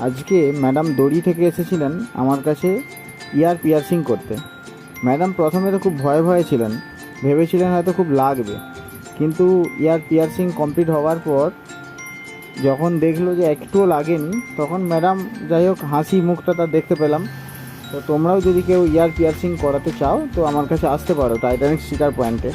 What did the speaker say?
আজকে ম্যাডাম দড়ি থেকে এসেছিলেন আমার কাছে ইয়ার পিয়ার্সিং করতে। ম্যাডাম প্রথমে তো খুব ভয়ে ভয়ে ছিলেন, ভেবেছিলেন হয়তো খুব লাগবে, কিন্তু ইয়ার পিয়ার্সিং কমপ্লিট হওয়ার পর যখন দেখলো যে একটুও লাগেনি, তখন ম্যাডাম যাই হোক হাসি মুখটা তার দেখতে পেলাম। তো তোমরাও যদি কেউ ইয়ার পিয়ার্সিং করাতে চাও তো আমার কাছে আসতে পারো টাইটানিক স্টিকার পয়েন্টে।